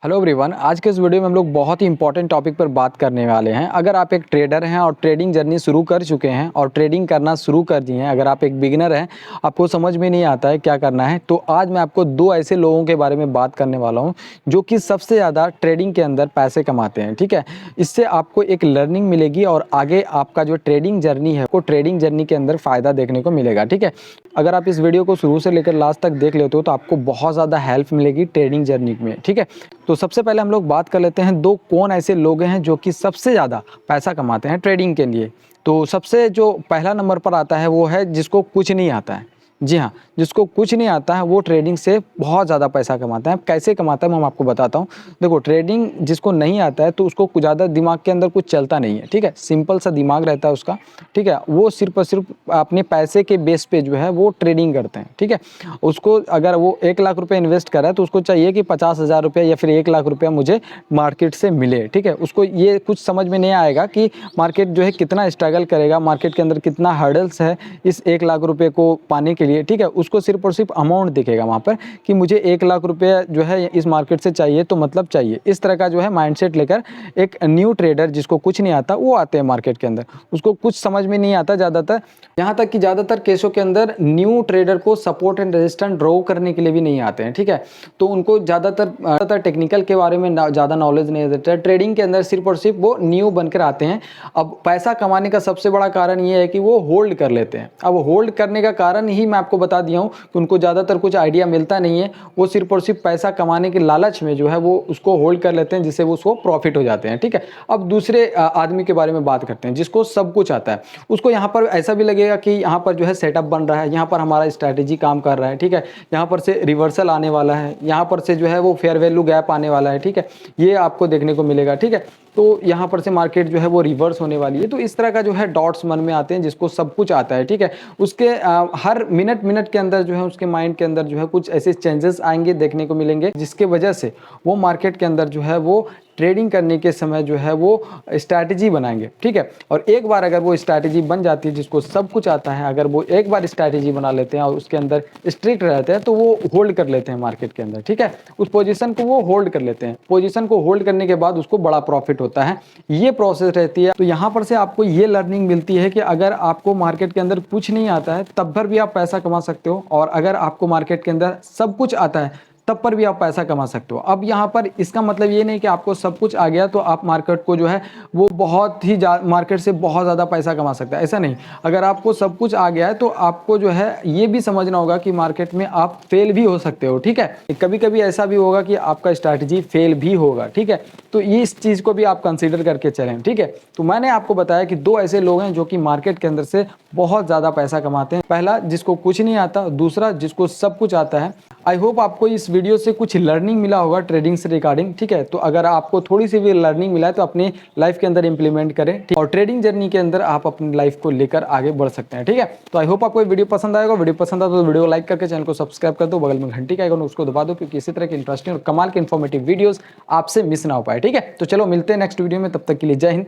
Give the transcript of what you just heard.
Hello everyone, आज के इस वीडियो में हम लोग बहुत ही इंपॉर्टेंट टॉपिक पर बात करने वाले हैं। अगर आप एक ट्रेडर हैं और ट्रेडिंग जर्नी शुरू कर चुके हैं और ट्रेडिंग करना शुरू कर दिए हैं, अगर आप एक बिगिनर हैं, आपको समझ में नहीं आता है क्या करना है, तो आज मैं आपको दो ऐसे लोगों के बारे में बात करने वाला हूं जो कि सबसे ज़्यादा ट्रेडिंग के अंदर पैसे कमाते हैं। ठीक है, इससे आपको एक लर्निंग मिलेगी और आगे आपका जो ट्रेडिंग जर्नी है वो ट्रेडिंग जर्नी के अंदर फ़ायदा देखने को मिलेगा। ठीक है, अगर आप इस वीडियो को शुरू से लेकर लास्ट तक देख लेते हो तो आपको बहुत ज़्यादा हेल्प मिलेगी ट्रेडिंग जर्नी में। ठीक है, तो सबसे पहले हम लोग बात कर लेते हैं दो कौन ऐसे लोग हैं जो कि सबसे ज़्यादा पैसा कमाते हैं ट्रेडिंग के लिए। तो सबसे जो पहला नंबर पर आता है वो है जिसको कुछ नहीं आता है। जी हाँ, जिसको कुछ नहीं आता है वो ट्रेडिंग से बहुत ज़्यादा पैसा कमाता है। कैसे कमाता है मैं आपको बताता हूँ। देखो, ट्रेडिंग जिसको नहीं आता है तो उसको ज़्यादा दिमाग के अंदर कुछ चलता नहीं है। ठीक है, सिंपल सा दिमाग रहता है उसका। ठीक है, वो सिर्फ और सिर्फ अपने पैसे के बेस पे जो है वो ट्रेडिंग करते हैं। ठीक है, उसको अगर वो 1 लाख रुपये इन्वेस्ट कर रहा है तो उसको चाहिए कि 50,000 रुपये या फिर 1 लाख रुपया मुझे मार्केट से मिले। ठीक है, उसको ये कुछ समझ में नहीं आएगा कि मार्केट जो है कितना स्ट्रगल करेगा, मार्केट के अंदर कितना हर्डल्स है इस 1 लाख रुपये को पाने के लिए। ठीक है, उसको सिर्फ और सिर्फ अमाउंट दिखेगा वहाँ पर कि मुझे 1 लाख रुपये जो है इस मार्केट से चाहिए तो मतलब चाहिए। इस तरह का जो है माइंडसेट लेकर एक न्यू ट्रेडर जिसको कुछ नहीं आता वो आते हैं मार्केट के अंदर। उसको कुछ समझ में नहीं आता ज़्यादातर, यहाँ तक कि ज़्यादातर केसों के अंदर न्यू ट्रेडर को सपोर्ट एंड रेजिस्टेंस ड्रॉ करने के लिए भी नहीं आते हैं। ठीक है, तो उनको ज़्यादातर टेक्निकल के बारे में ज़्यादा नॉलेज नहीं देता है। ट्रेडिंग के अंदर सिर्फ और सिर्फ वो न्यू बनकर आते हैं। अब पैसा कमाने का सबसे बड़ा कारण ये है कि वो होल्ड कर लेते हैं। अब होल्ड करने का कारण ही मैं आपको बता दिया हूँ कि उनको ज़्यादातर कुछ आइडिया मिलता नहीं है। वो सिर्फ और सिर्फ पैसा कमाने के लालच में जो है वो उसको होल्ड कर लेते हैं, जिससे वो उसको प्रॉफिट हो जाते हैं। ठीक है, अब दूसरे आदमी के बारे में बात करते हैं जिसको सब कुछ आता है। उसको यहाँ पर ऐसा भी लगेगा कि यहाँ पर जो है सेटअप बन रहा है, यहाँ पर हमारा स्ट्रैटेजी काम कर रहा है। ठीक है, यहाँ पर से रिवर्सल आने वाला है, यहाँ पर से जो है वो फेयर वैल्यू गैप आने वाला है। ठीक है, ये आपको देखने को मिलेगा। ठीक है, तो यहाँ पर से मार्केट जो है वो रिवर्स होने वाली है। तो इस तरह का जो है डॉट्स मन में आते हैं जिसको सब कुछ आता है। ठीक है, उसके हर मिनट मिनट के अंदर जो है उसके माइंड के अंदर जो है कुछ ऐसे चेंजेस आएंगे देखने को मिलेंगे जिसके वजह से वो मार्केट के अंदर जो है वो ट्रेडिंग करने के समय जो है वो स्ट्रैटेजी बनाएंगे। ठीक है, और एक बार अगर वो स्ट्रैटेजी बन जाती है, जिसको सब कुछ आता है, अगर वो एक बार स्ट्रैटेजी बना लेते हैं और उसके अंदर स्ट्रिक्ट रहते हैं तो वो होल्ड कर लेते हैं मार्केट के अंदर। ठीक है, उस पोजीशन को वो होल्ड कर लेते हैं। पोजीशन को होल्ड करने के बाद उसको बड़ा प्रॉफिट होता है। ये प्रोसेस रहती है। तो यहाँ पर से आपको ये लर्निंग मिलती है कि अगर आपको मार्केट के अंदर कुछ नहीं आता है तब पर भी आप पैसा कमा सकते हो, और अगर आपको मार्केट के अंदर सब कुछ आता है तब पर भी आप पैसा कमा सकते हो। अब यहाँ पर इसका मतलब ये नहीं कि आपको सब कुछ आ गया तो आप मार्केट को जो है वो बहुत ही मार्केट से बहुत ज़्यादा पैसा कमा सकते हैं, ऐसा नहीं। अगर आपको सब कुछ आ गया है तो आपको जो है ये भी समझना होगा कि मार्केट में आप फेल भी हो सकते हो। ठीक है, कभी कभी ऐसा भी होगा कि आपका स्ट्रैटेजी फेल भी होगा। ठीक है, तो ये इस चीज़ को भी आप कंसिडर करके चलें। ठीक है, तो मैंने आपको बताया कि दो ऐसे लोग हैं जो कि मार्केट के अंदर से बहुत ज़्यादा पैसा कमाते हैं। पहला जिसको कुछ नहीं आता, दूसरा जिसको सब कुछ आता है। आई होप आपको इस वीडियो से कुछ लर्निंग मिला होगा ट्रेडिंग से रिगार्डिंग। ठीक है, तो अगर आपको थोड़ी सी भी लर्निंग मिला है तो अपनी लाइफ के अंदर इंप्लीमेंट करें। ठीक, और ट्रेडिंग जर्नी के अंदर आप अपनी लाइफ को लेकर आगे बढ़ सकते हैं। ठीक है, तो आई होप आपको वीडियो पसंद आएगा। वीडियो पसंद आए तो वीडियो को लाइक करके चैनल को सब्सक्राइब कर दो, बगल में घंटी का आइकन उसको दबा दो, क्योंकि इसी तरह के इंटरेस्टिंग और कमाल के इन्फॉर्मेटिव वीडियोस आपसे मिस ना हो पाए। ठीक है, तो चलो मिलते हैं नेक्स्ट वीडियो में, तब तक के लिए जय हिंद।